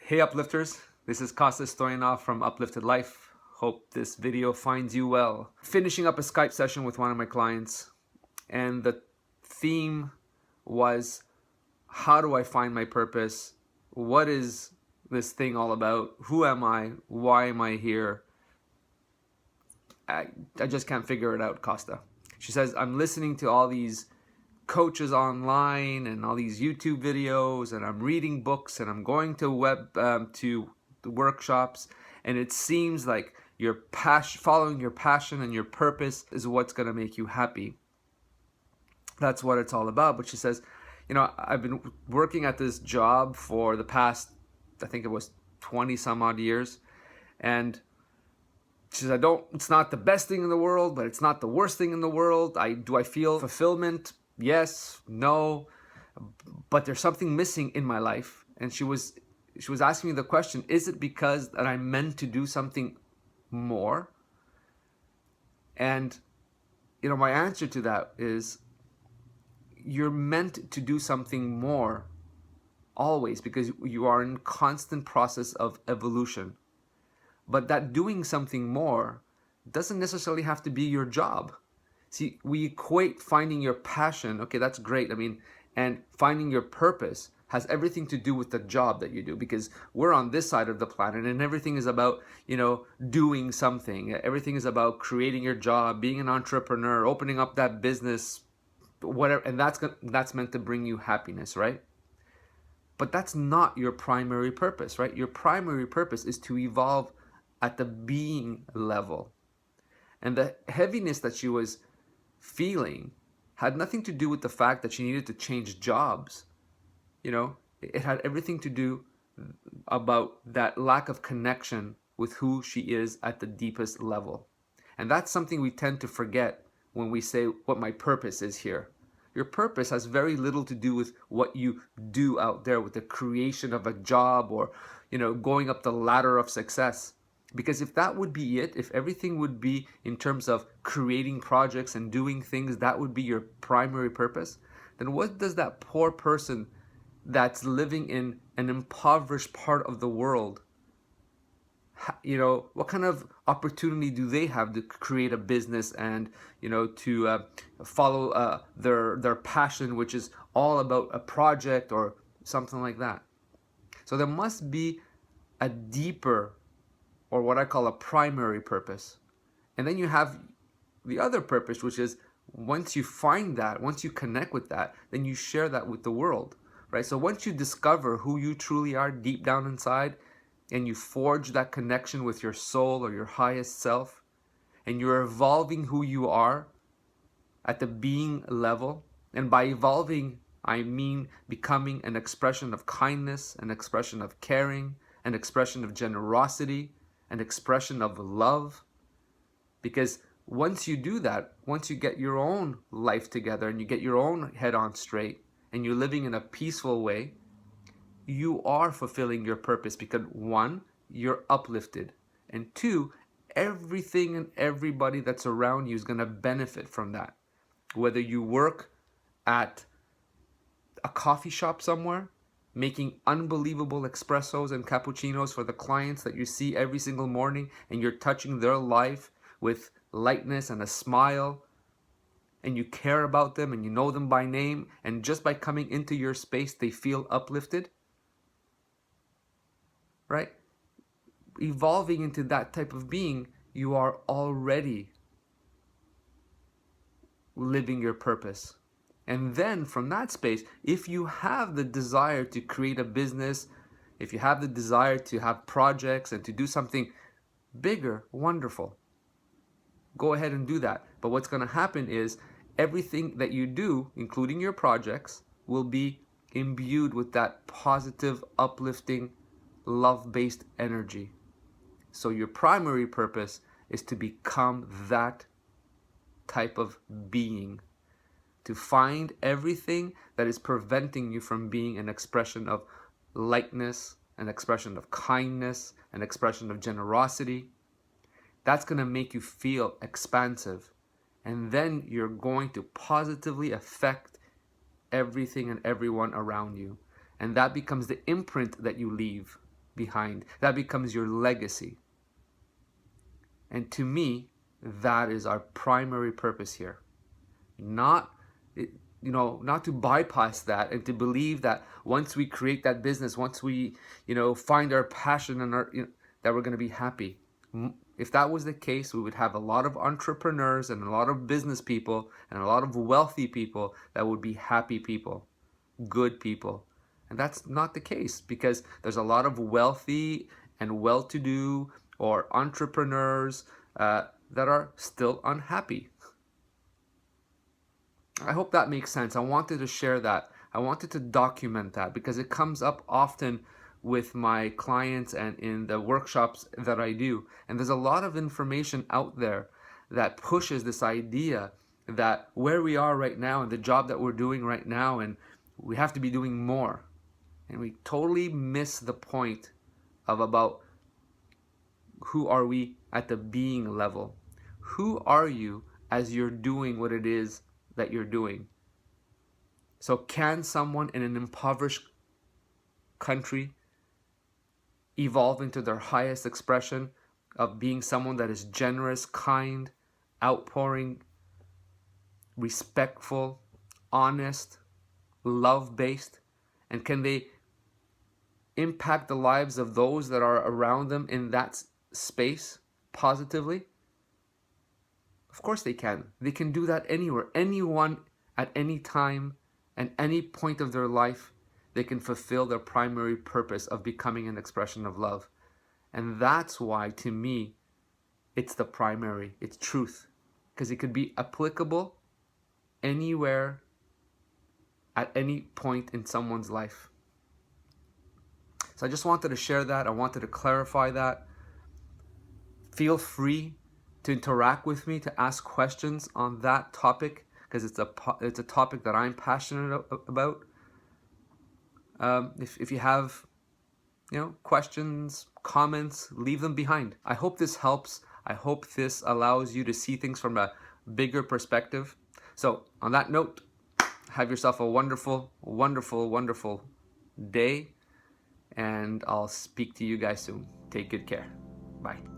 Hey Uplifters, this is Kostas Stoyanov from Uplifted Life. Hope this video finds you well. Finishing up a Skype session with one of my clients, and the theme was, how do I find my purpose? What is this thing all about? Who am I? Why am I here? I just can't figure it out, Costa. She says, I'm listening to all these coaches online and all these YouTube videos, and I'm reading books, and I'm going to workshops, and it seems like following your passion and your purpose is what's going to make you happy. That's what it's all about. But she says, I've been working at this job for the past, I think it was 20 some odd years, and she says, it's not the best thing in the world, but it's not the worst thing in the world. Do I feel fulfillment? Yes, no, but there's something missing in my life. And she was asking me the question, is it because that I'm meant to do something more? And my answer to that is, you're meant to do something more always, because you are in constant process of evolution. But that doing something more doesn't necessarily have to be your job. See, we equate finding your passion, okay, that's great, and finding your purpose has everything to do with the job that you do, because we're on this side of the planet and everything is about, doing something. Everything is about creating your job, being an entrepreneur, opening up that business, whatever, and that's meant to bring you happiness, right? But that's not your primary purpose, right? Your primary purpose is to evolve at the being level. And the heaviness that she was feeling had nothing to do with the fact that she needed to change jobs. It had everything to do about that lack of connection with who she is at the deepest level. And that's something we tend to forget when we say what my purpose is here. Your purpose has very little to do with what you do out there, with the creation of a job or, going up the ladder of success. Because if that would be it, if everything would be in terms of creating projects and doing things, that would be your primary purpose, then what does that poor person that's living in an impoverished part of the world, what kind of opportunity do they have to create a business and, to follow their passion, which is all about a project or something like that? So there must be a deeper, or what I call a primary purpose. And then you have the other purpose, which is once you find that, once you connect with that, then you share that with the world, right? So once you discover who you truly are deep down inside, and you forge that connection with your soul or your highest self, and you're evolving who you are at the being level, and by evolving, I mean becoming an expression of kindness, an expression of caring, an expression of generosity, an expression of love. Because once you do that, once you get your own life together and you get your own head on straight and you're living in a peaceful way, you are fulfilling your purpose, because one, you're uplifted, and two, everything and everybody that's around you is going to benefit from that. Whether you work at a coffee shop somewhere, making unbelievable espressos and cappuccinos for the clients that you see every single morning, and you're touching their life with lightness and a smile, and you care about them and you know them by name, and just by coming into your space they feel uplifted, right? Evolving into that type of being, you are already living your purpose. And then from that space, if you have the desire to create a business, if you have the desire to have projects and to do something bigger, wonderful. Go ahead and do that. But what's going to happen is everything that you do, including your projects, will be imbued with that positive, uplifting, love-based energy. So your primary purpose is to become that type of being, to find everything that is preventing you from being an expression of lightness, an expression of kindness, an expression of generosity. That's going to make you feel expansive. And then you're going to positively affect everything and everyone around you. And that becomes the imprint that you leave. behind. That becomes your legacy. And to me, that is our primary purpose here. Not to bypass that and to believe that once we create that business, once we, find our passion and that we're going to be happy. If that was the case, we would have a lot of entrepreneurs and a lot of business people and a lot of wealthy people that would be happy people, good people. And that's not the case, because there's a lot of wealthy and well-to-do or entrepreneurs that are still unhappy. I hope that makes sense. I wanted to share that. I wanted to document that because it comes up often with my clients and in the workshops that I do. And there's a lot of information out there that pushes this idea that where we are right now and the job that we're doing right now, and we have to be doing more. And we totally miss the point of about who are we at the being level. Who are you as you're doing what it is that you're doing? So can someone in an impoverished country evolve into their highest expression of being someone that is generous, kind, outpouring, respectful, honest, love-based? And can they impact the lives of those that are around them in that space positively? Of course they can. They can do that anywhere. Anyone at any time and any point of their life, they can fulfill their primary purpose of becoming an expression of love. And that's why, to me, it's the primary. It's truth. Because it could be applicable anywhere at any point in someone's life. So I just wanted to share that. I wanted to clarify that. Feel free to interact with me, to ask questions on that topic, because it's a topic that I'm passionate about. If you have questions, comments, leave them behind. I hope this helps. I hope this allows you to see things from a bigger perspective. So on that note, have yourself a wonderful, wonderful, wonderful day, and I'll speak to you guys soon. Take good care. Bye.